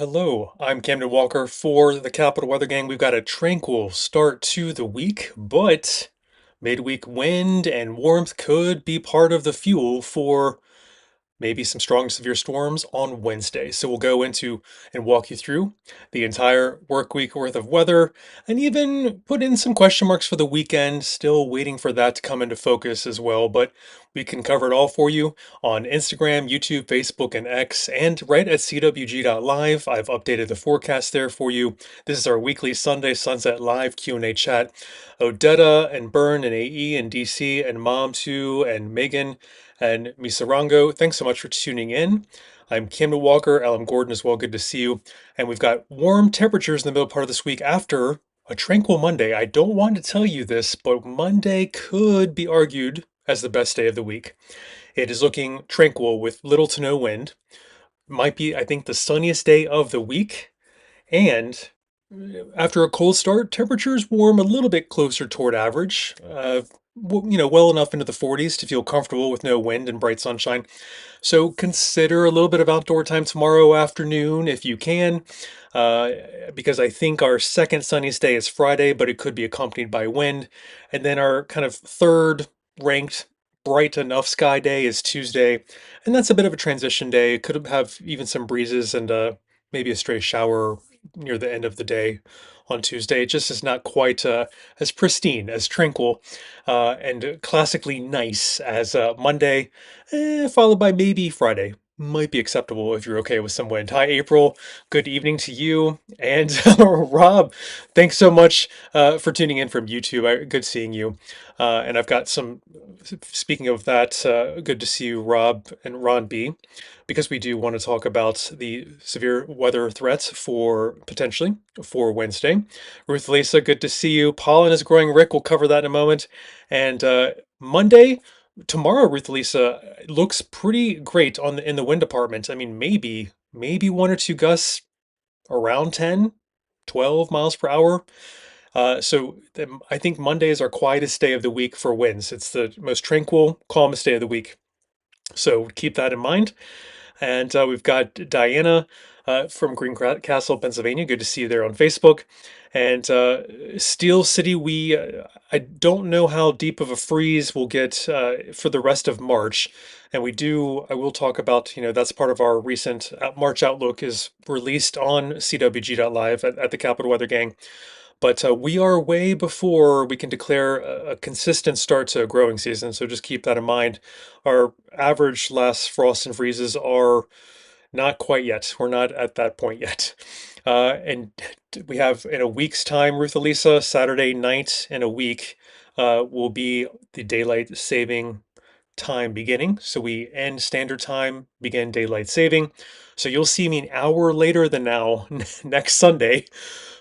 Hello, I'm Camden Walker for the Capital Weather Gang. We've got a tranquil start to the week, but midweek wind and warmth could be part of the fuel for maybe some strong severe storms on Wednesday. So we'll go into and walk you through the entire work week worth of weather and even put in some question marks for the weekend. Still waiting for that to come into focus as well, but we can cover it all for you on Instagram, YouTube, Facebook, and X, and right at cwg.live. I've updated the forecast there for you. This is our weekly Sunday Sunset Live Q&A chat. Odetta and Byrne and AE and DC and Mom too and Megan and Misarango, thanks so much for tuning in. I'm Camden Walker, Alan Gordon as well. Good to see you. And we've got warm temperatures in the middle part of this week after a tranquil Monday. I don't want to tell you this, but Monday could be argued as the best day of the week. It is looking tranquil with little to no wind. Might be, I think, the sunniest day of the week. And after a cold start, temperatures warm a little bit closer toward average. Well enough into the 40s to feel comfortable with no wind and bright sunshine. So consider a little bit of outdoor time tomorrow afternoon if you can, uh, because I think our second sunniest day is Friday, but it could be accompanied by wind. And then our kind of third ranked bright enough sky day is Tuesday, and that's a bit of a transition day. Could have even some breezes and maybe a stray shower near the end of the day on Tuesday. It just is not quite as pristine, as tranquil, and classically nice as Monday, followed by maybe Friday. Might be acceptable if you're okay with some wind. Hi, April. Good evening to you. And Rob, thanks so much for tuning in from YouTube. Good seeing you. And I've got some, speaking of that, good to see you, Rob and Ron B, because we do want to talk about the severe weather threats for potentially for Wednesday. Ruth Lisa, good to see you. Pollen is growing. Rick, we'll cover that in a moment. And Monday, tomorrow, Ruth Lisa looks pretty great in the wind department. I mean, maybe one or two gusts around 10, 12 miles per hour. I think Monday is our quietest day of the week for winds. It's the most tranquil, calmest day of the week. So keep that in mind. And we've got Diana from Greencastle, Pennsylvania. Good to see you there on Facebook. And Steel City, I don't know how deep of a freeze we'll get for the rest of March. And I will talk about, that's part of our recent March Outlook is released on cwg.live at the Capital Weather Gang. But we are way before we can declare a consistent start to a growing season. So just keep that in mind. Our average last frost and freezes are not quite yet. We're not at that point yet. And we have in a week's time, Ruth Elisa, Saturday night in a week will be the daylight saving time beginning. So we end standard time, begin daylight saving. So you'll see me an hour later than now next Sunday.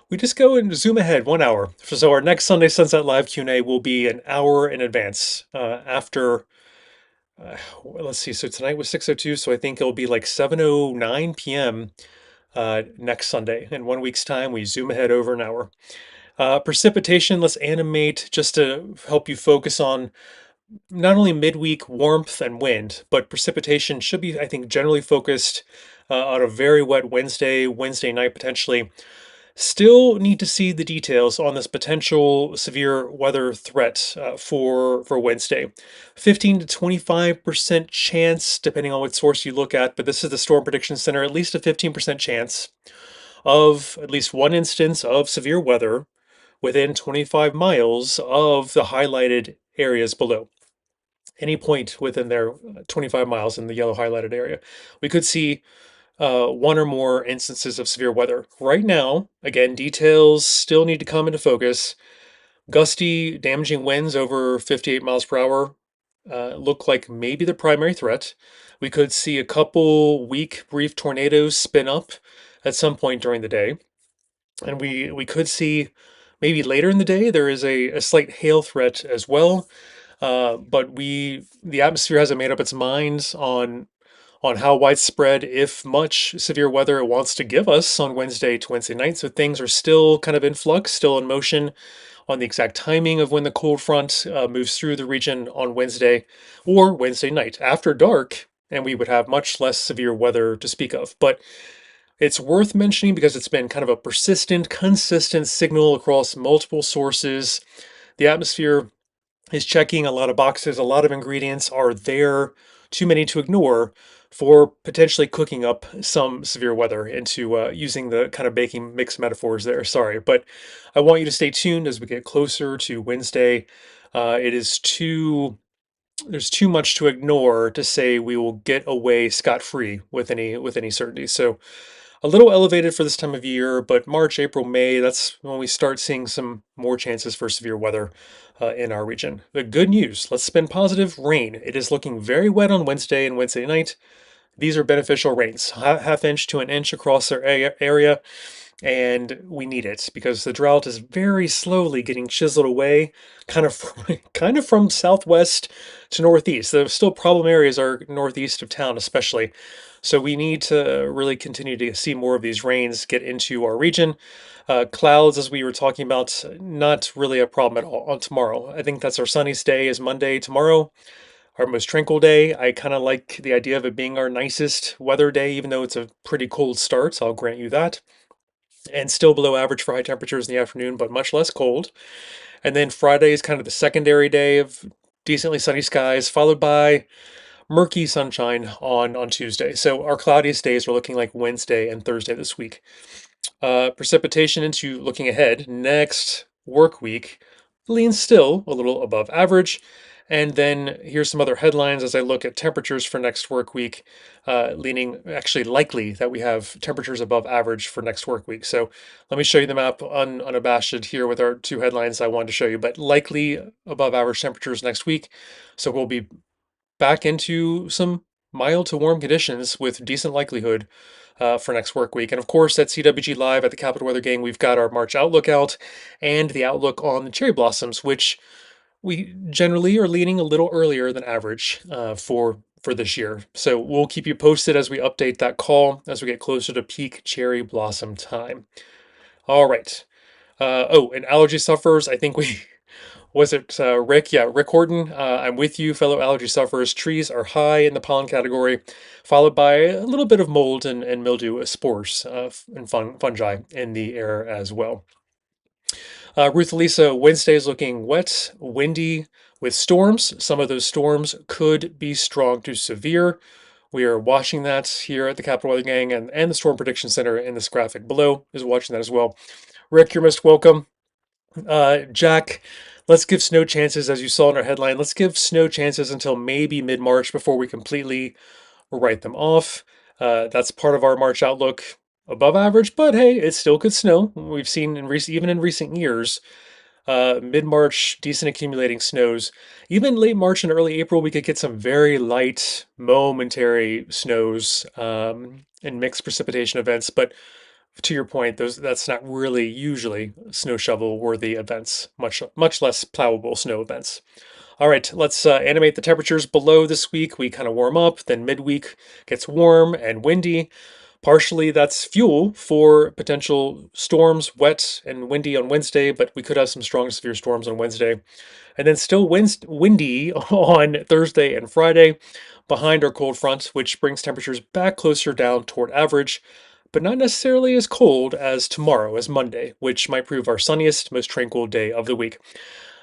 We just go and zoom ahead 1 hour. So our next Sunday Sunset Live Q&A will be an hour in advance after, let's see, so tonight was 6:02, so I think it'll be like 7:09 p.m. Next Sunday. In 1 week's time, we zoom ahead over an hour. Precipitation, let's animate just to help you focus on not only midweek warmth and wind, but precipitation should be, I think, generally focused on a very wet Wednesday night potentially. Still need to see the details on this potential severe weather threat for Wednesday. 15 to 25% chance, depending on what source you look at, but this is the Storm Prediction Center, at least a 15% chance of at least one instance of severe weather within 25 miles of the highlighted areas below. Any point within there, 25 miles in the yellow highlighted area. We could see one or more instances of severe weather. Right now, again, details still need to come into focus. Gusty, damaging winds over 58 miles per hour look like maybe the primary threat. We could see a couple weak, brief tornadoes spin up at some point during the day. And we could see maybe later in the day there is a slight hail threat as well. But the atmosphere hasn't made up its mind on how widespread, if much, severe weather it wants to give us on Wednesday to Wednesday night. So things are still kind of in flux, still in motion on the exact timing of when the cold front moves through the region on Wednesday or Wednesday night after dark, and we would have much less severe weather to speak of. But It's worth mentioning because it's been kind of a persistent, consistent signal across multiple sources. The atmosphere is checking a lot of boxes. A lot of ingredients are there, too many to ignore, for potentially cooking up some severe weather into using the kind of baking mix metaphors there. Sorry, but I want you to stay tuned as we get closer to Wednesday. It is too There's too much to ignore to say we will get away scot-free with any certainty. So a little elevated for this time of year, but March, April, May, that's when we start seeing some more chances for severe weather in our region. The good news, let's spin positive, rain. It is looking very wet on Wednesday and Wednesday night. These are beneficial rains, half inch to an inch across our area, and we need it because the drought is very slowly getting chiseled away, kind of kind of from southwest to northeast. The still problem areas are northeast of town, especially. So we need to really continue to see more of these rains get into our region. Clouds, as we were talking about, not really a problem at all on tomorrow. I think that's our sunniest day is Monday tomorrow, our most tranquil day. I kind of like the idea of it being our nicest weather day, even though it's a pretty cold start, so I'll grant you that, and still below average for high temperatures in the afternoon, but much less cold. And then Friday is kind of the secondary day of decently sunny skies, followed by murky sunshine on Tuesday. So our cloudiest days are looking like Wednesday and Thursday this week. Precipitation into looking ahead next work week leans still a little above average. And then here's some other headlines as I look at temperatures for next work week, leaning actually likely that we have temperatures above average for next work week. So let me show you the map unabashed here with our two headlines I wanted to show you, but likely above average temperatures next week. So we'll be back into some mild to warm conditions with decent likelihood for next work week. And of course, at CWG Live at the Capital Weather Gang, we've got our March outlook out and the outlook on the cherry blossoms, which we generally are leaning a little earlier than average for this year. So we'll keep you posted as we update that call as we get closer to peak cherry blossom time. All right. Oh, and allergy sufferers, I think we was it Rick? Yeah, Rick Horton. I'm with you, fellow allergy sufferers. Trees are high in the pollen category, followed by a little bit of mold and mildew spores and fungi in the air as well. Ruth Elisa, Wednesday is looking wet, windy, with storms. Some of those storms could be strong to severe. We are watching that here at the Capital Weather Gang, and the Storm Prediction Center in this graphic below is watching that as well. Rick, you're most welcome. Jack, let's give snow chances, as you saw in our headline. Let's give snow chances until maybe mid March before we completely write them off. That's part of our March outlook. Above average, but hey, it still could snow. We've seen even in recent years, mid March, decent accumulating snows. Even late March and early April, we could get some very light, momentary snows and mixed precipitation events. But to your point, that's not really usually snow shovel worthy events, much less plowable snow events. All right, let's animate the temperatures below this week. We kind of warm up, then midweek gets warm and windy. Partially that's fuel for potential storms, wet and windy on Wednesday, but we could have some strong severe storms on Wednesday. And then still windy on Thursday and Friday behind our cold front, which brings temperatures back closer down toward average, but not necessarily as cold as tomorrow, as Monday, which might prove our sunniest, most tranquil day of the week.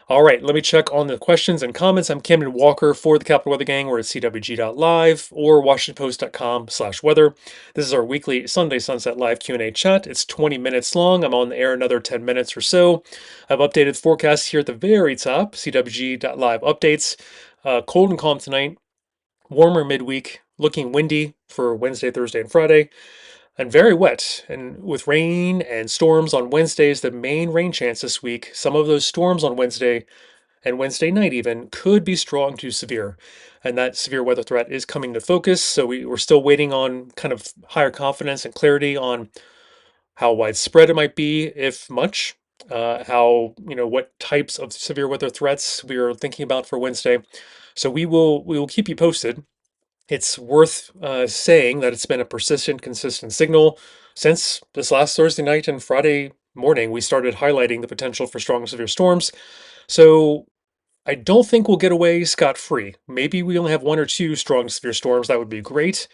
All right, let me check on the questions and comments. I'm Camden Walker for the Capital Weather Gang. We're at cwg.live or washingtonpost.com/weather. This is our weekly Sunday Sunset Live Q&A chat. It's 20 minutes long. I'm on the air another 10 minutes or so. I've updated forecasts here at the very top, cwg.live updates. Cold and calm tonight, warmer midweek, looking windy for Wednesday, Thursday, and Friday, and very wet. And with rain and storms on Wednesdays, the main rain chance this week, some of those storms on Wednesday and Wednesday night even could be strong to severe. And that severe weather threat is coming to focus. So we're still waiting on kind of higher confidence and clarity on how widespread it might be, if much, what types of severe weather threats we are thinking about for Wednesday. So we will keep you posted. It's worth saying that it's been a persistent, consistent signal since this last Thursday night and Friday morning. We started highlighting the potential for strong severe storms. So I don't think we'll get away scot-free. Maybe we only have one or two strong severe storms. That would be great.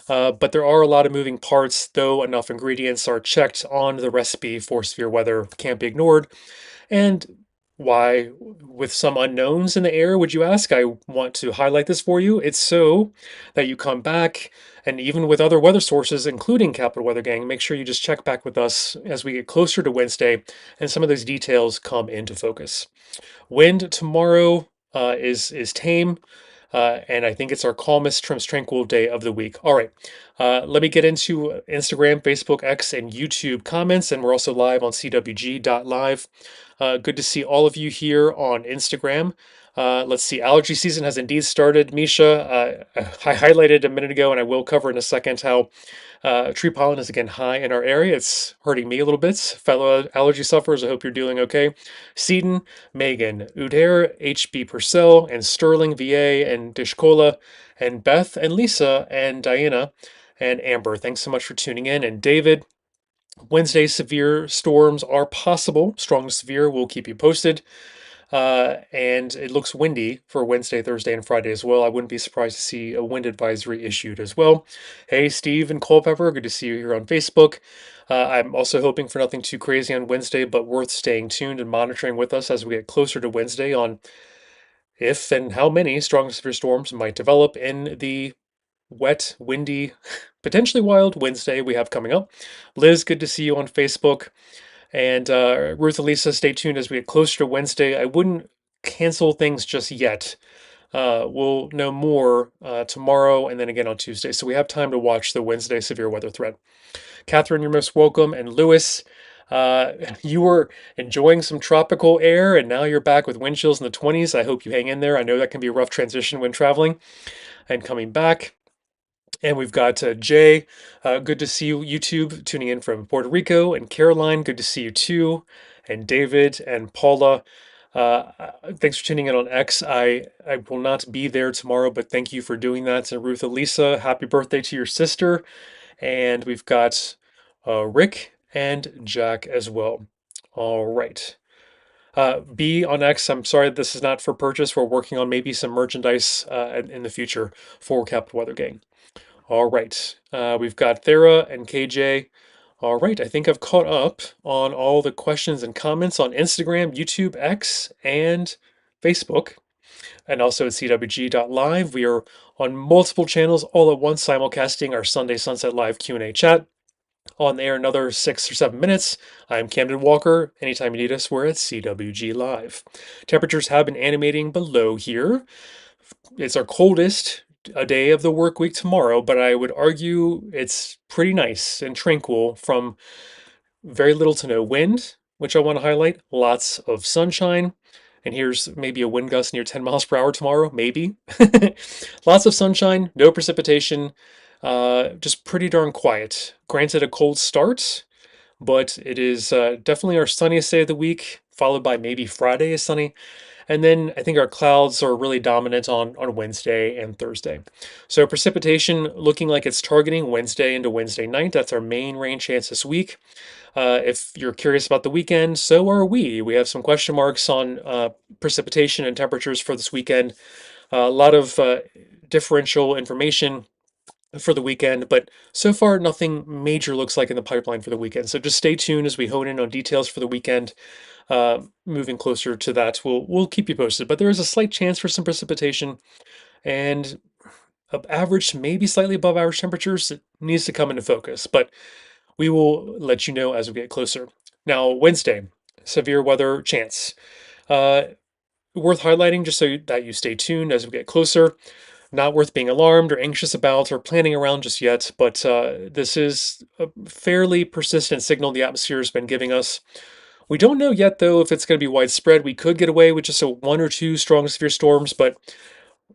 But there are a lot of moving parts, though enough ingredients are checked on the recipe for severe weather can't be ignored. And why, with some unknowns in the air, would you ask? I want to highlight this for you. It's so that you come back, and even with other weather sources, including Capital Weather Gang, make sure you just check back with us as we get closer to Wednesday and some of those details come into focus. Wind tomorrow is tame, and I think it's our calmest, tranquil day of the week. All right, let me get into Instagram, Facebook, X, and YouTube comments, and we're also live on cwg.live. Good to see all of you here on Instagram. Let's see, allergy season has indeed started. Misha, I highlighted a minute ago, and I will cover in a second how tree pollen is again high in our area. It's hurting me a little bit. Fellow allergy sufferers, I hope you're doing okay. Seaton, Megan, Udair, HB Purcell, and Sterling, VA, and Dishkola, and Beth, and Lisa, and Diana, and Amber. Thanks so much for tuning in. And David, Wednesday severe storms are possible. Strong to severe. We'll keep you posted. And it looks windy for Wednesday, Thursday, and Friday as well. I wouldn't be surprised to see a wind advisory issued as well. Hey, Steve and Culpepper, good to see you here on Facebook. I'm also hoping for nothing too crazy on Wednesday, but worth staying tuned and monitoring with us as we get closer to Wednesday on if and how many strong severe storms might develop in the wet, windy, potentially wild Wednesday we have coming up. Liz, good to see you on Facebook. And Ruth Elisa, stay tuned as we get closer to Wednesday. I wouldn't cancel things just yet. We'll know more tomorrow and then again on Tuesday. So we have time to watch the Wednesday severe weather threat. Catherine, you're most welcome. And Lewis, you were enjoying some tropical air and now you're back with wind chills in the 20s. I hope you hang in there. I know that can be a rough transition when traveling and coming back. And we've got Jay. Good to see you, YouTube, tuning in from Puerto Rico. And Caroline, good to see you too. And David and Paula. Thanks for tuning in on X. I will not be there tomorrow, but thank you for doing that. And Ruth Elisa, happy birthday to your sister. And we've got Rick and Jack as well. All right. B on X, I'm sorry this is not for purchase. We're working on maybe some merchandise in the future for Capital Weather Gang. All right. We've got Thera and KJ. All right. I think I've caught up on all the questions and comments on Instagram, YouTube, X, and Facebook, and also at cwg.live. We are on multiple channels all at once, simulcasting our Sunday Sunset Live Q&A chat. On there another 6 or 7 minutes. I'm Camden Walker. Anytime you need us, we're at CWG Live. Temperatures have been animating below here. It's our coldest a day of the work week tomorrow, but I would argue it's pretty nice and tranquil from very little to no wind, which I want to highlight, lots of sunshine. And here's maybe a wind gust near 10 miles per hour tomorrow, maybe. Lots of sunshine, no precipitation, just pretty darn quiet. Granted, a cold start, but it is definitely our sunniest day of the week, followed by maybe Friday is sunny. And then I think our clouds are really dominant on Wednesday and Thursday. So precipitation looking like it's targeting Wednesday into Wednesday night. That's our main rain chance this week. If you're curious about the weekend, so are we. We have some question marks on precipitation and temperatures for this weekend. A lot of differential information for the weekend, but so far nothing major looks like in the pipeline for the weekend. So just stay tuned as we hone in on details for the weekend. Moving closer to that, we'll keep you posted. But there is a slight chance for some precipitation, and average to maybe slightly above average temperatures. It needs to come into focus, but we will let you know as we get closer. Now, Wednesday, severe weather chance. Uh, Worth highlighting just so that you stay tuned as we get closer. Not worth being alarmed or anxious about or planning around just yet, but this is a fairly persistent signal the atmosphere has been giving us. We don't know yet, though, if it's going to be widespread. We could get away with just a one or two strong severe storms, but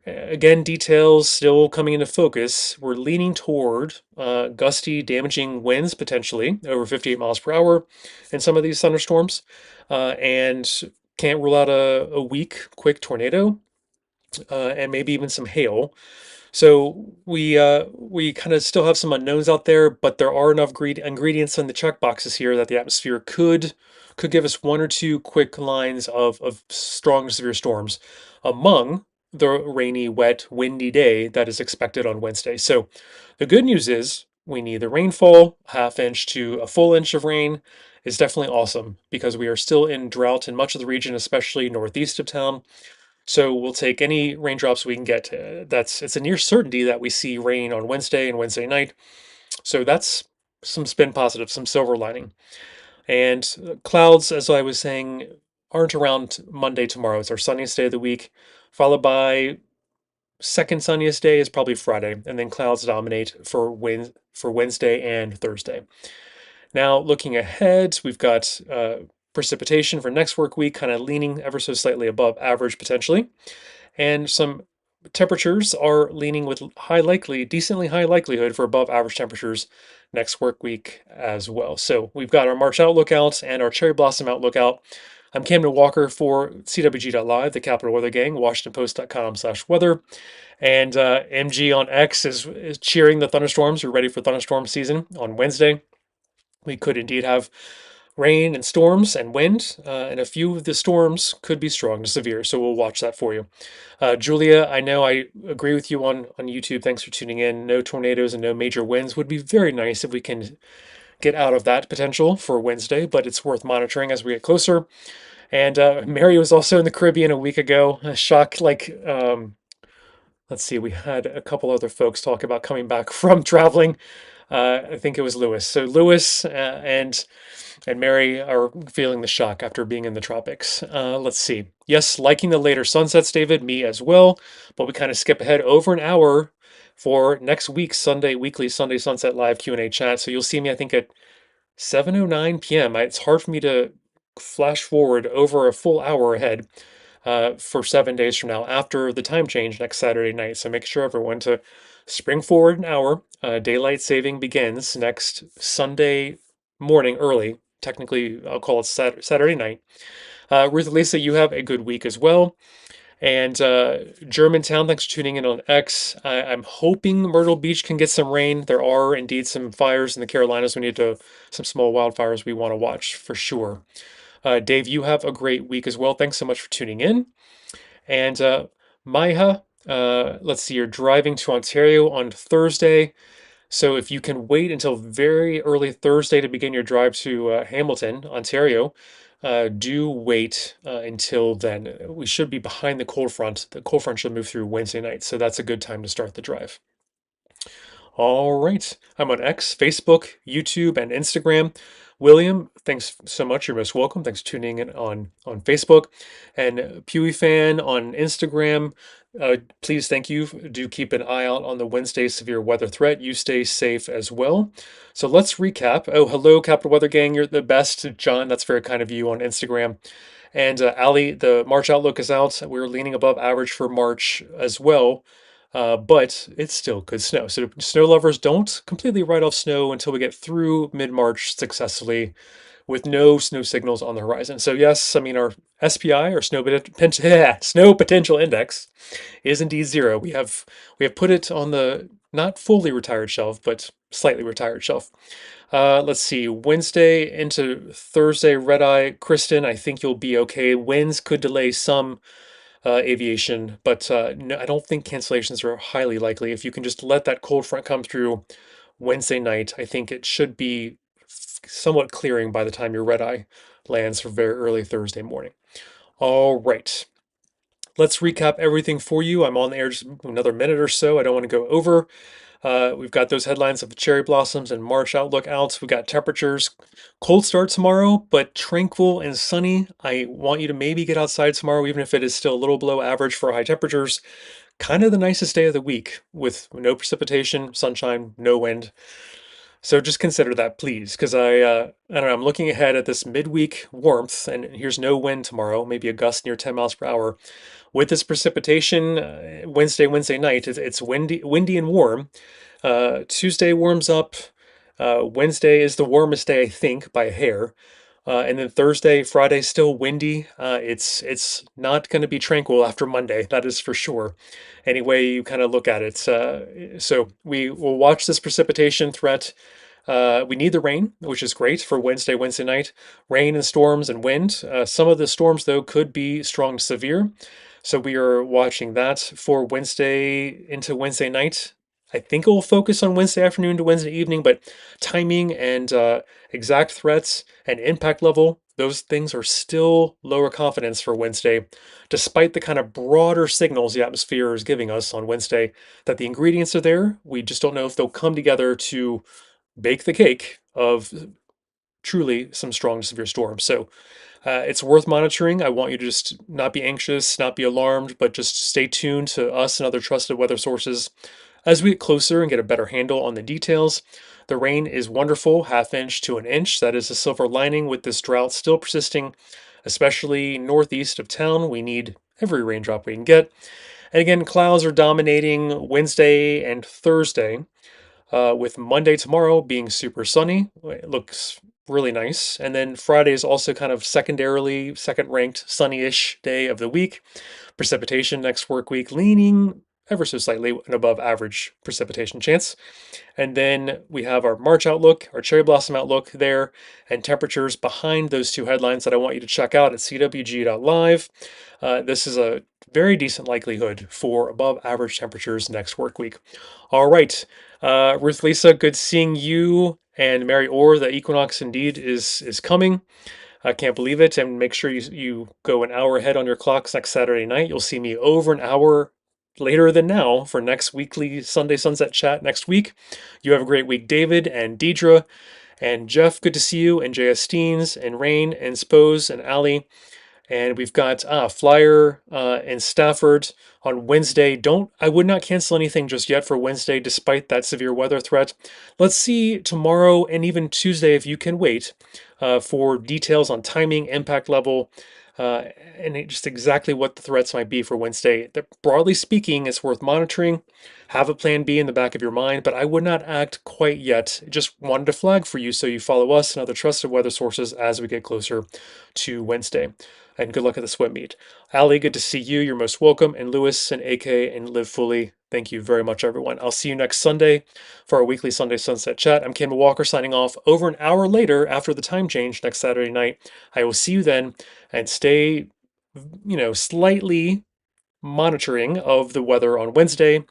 again, details still coming into focus. We're leaning toward gusty, damaging winds potentially over 58 miles per hour in some of these thunderstorms, and can't rule out a weak, quick tornado and maybe even some hail. So we kind of still have some unknowns out there, but there are enough ingredients in the check boxes here that the atmosphere could give us one or two quick lines of strong severe storms among the rainy, wet, windy day that is expected on Wednesday. So the good news is we need the rainfall, half inch to a full inch of rain is definitely awesome because we are still in drought in much of the region, especially northeast of town. So we'll take any raindrops we can get. It's a near certainty that we see rain on Wednesday and Wednesday night. So that's some spin positive, some silver lining. And clouds, as I was saying, aren't around Monday tomorrow. It's our sunniest day of the week, followed by second sunniest day is probably Friday, and then clouds dominate for Wednesday and Thursday. Now, looking ahead, we've got precipitation for next work week, kind of leaning ever so slightly above average potentially, and some temperatures are leaning with decently high likelihood for above average temperatures next work week as well. So we've got our March outlook out and our cherry blossom outlook out. I'm Camden Walker for CWG.live, the Capital Weather Gang, WashingtonPost.com/weather. And MG on X is cheering the thunderstorms. We're ready for thunderstorm season on Wednesday. We could indeed have rain and storms and wind, and a few of the storms could be strong to severe. So we'll watch that for you. Julia, I know I agree with you on YouTube. Thanks for tuning in. No tornadoes and no major winds would be very nice if we can get out of that potential for Wednesday, but it's worth monitoring as we get closer. And Mary was also in the Caribbean a week ago. A shock, let's see, we had a couple other folks talk about coming back from traveling. I think it was Lewis. So Lewis and Mary are feeling the shock after being in the tropics. Let's see. Yes, liking the later sunsets, David. Me as well. But we kind of skip ahead over an hour for next week's weekly Sunday Sunset Live Q&A chat. So you'll see me, I think, at 7:09 p.m. It's hard for me to flash forward over a full hour ahead for 7 days from now after the time change next Saturday night. So make sure everyone to spring forward an hour. Daylight saving begins next Sunday morning early. Technically, I'll call it Saturday night. Ruth Lisa, you have a good week as well. And Germantown, thanks for tuning in on X. I'm hoping Myrtle Beach can get some rain. There are indeed some fires in the Carolinas. We need some small wildfires we want to watch for sure. Dave, you have a great week as well. Thanks so much for tuning in. And Maiha, let's see, you're driving to Ontario on Thursday. So if you can wait until very early Thursday to begin your drive to Hamilton, Ontario, do wait until then. We should be behind the cold front. The cold front should move through Wednesday night, so that's a good time to start the drive. All right. I'm on X, Facebook, YouTube, and Instagram. William, thanks so much. You're most welcome. Thanks for tuning in on Facebook. And Pewee Fan on Instagram. Please, thank you. Do keep an eye out on the Wednesday severe weather threat. You stay safe as well. So let's recap. Oh, hello, Capital Weather Gang. You're the best. John, that's very kind of you on Instagram. And Ali, the March outlook is out. We're leaning above average for March as well. But it still could snow. So snow lovers, don't completely write off snow until we get through mid-March successfully with no snow signals on the horizon. So yes, I mean our SPI, our snow potential index, is indeed zero. We have put it on the not fully retired shelf, but slightly retired shelf. Let's see, Wednesday into Thursday, red eye. Kristen, I think you'll be okay. Winds could delay some aviation, but no, I don't think cancellations are highly likely. If you can just let that cold front come through Wednesday night, I think it should be somewhat clearing by the time your red eye lands for very early Thursday morning. All right. Let's recap everything for you. I'm on the air just another minute or so. I don't want to go over. We've got those headlines of the cherry blossoms and March outlook out. We've got temperatures. Cold start tomorrow, but tranquil and sunny. I want you to maybe get outside tomorrow, even if it is still a little below average for high temperatures. Kind of the nicest day of the week with no precipitation, sunshine, no wind. So just consider that, please, because I don't know. I'm looking ahead at this midweek warmth, and here's no wind tomorrow. Maybe a gust near 10 miles per hour. With this precipitation, Wednesday night, it's windy and warm. Tuesday warms up. Wednesday is the warmest day, I think, by a hair. And then Thursday, Friday, still windy. It's not going to be tranquil after Monday. That is for sure. Any way you kind of look at it. So we will watch this precipitation threat. We need the rain, which is great for Wednesday night. Rain and storms and wind. Some of the storms, though, could be strong to severe. So we are watching that for Wednesday into Wednesday night. I think it will focus on Wednesday afternoon to Wednesday evening, but timing and exact threats and impact level, those things are still lower confidence for Wednesday, despite the kind of broader signals the atmosphere is giving us on Wednesday that the ingredients are there. We just don't know if they'll come together to bake the cake of truly some strong severe storms. So it's worth monitoring. I want you to just not be anxious, not be alarmed, but just stay tuned to us and other trusted weather sources as we get closer and get a better handle on the details. The rain is wonderful, half inch to an inch. That is a silver lining with this drought still persisting, especially northeast of town. We need every raindrop we can get. And again, clouds are dominating Wednesday and Thursday, with Monday tomorrow being super sunny. It looks really nice. And then Friday is also kind of secondarily second ranked sunny-ish day of the week. Precipitation next work week leaning ever so slightly an above average precipitation chance. And then we have our March outlook, our cherry blossom outlook there, and temperatures behind those two headlines that I want you to check out at cwg.live. This is a very decent likelihood for above average temperatures next work week. All right, Ruth Lisa, good seeing you. And Mary Orr, the equinox indeed is coming. I can't believe it. And make sure you go an hour ahead on your clocks next Saturday night. You'll see me over an hour later than now for next weekly Sunday Sunset Chat next week. You have a great week, David and Deidre and Jeff. Good to see you, and JS Steens and Rain and Spose and Ali. And we've got Flyer and Stafford on Wednesday. I would not cancel anything just yet for Wednesday, despite that severe weather threat. Let's see tomorrow and even Tuesday, if you can wait, for details on timing, impact level, and just exactly what the threats might be for Wednesday. Broadly speaking, it's worth monitoring. Have a plan B in the back of your mind, but I would not act quite yet. Just wanted to flag for you so you follow us and other trusted weather sources as we get closer to Wednesday. And good luck at the swim meet. Ali, good to see you. You're most welcome. And Lewis and AK and Live Fully, thank you very much, everyone. I'll see you next Sunday for our weekly Sunday Sunset Chat. I'm Campbell Walker signing off over an hour later after the time change next Saturday night. I will see you then, and stay, slightly monitoring of the weather on Wednesday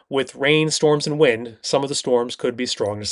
with rain, storms, and wind. Some of the storms could be strong to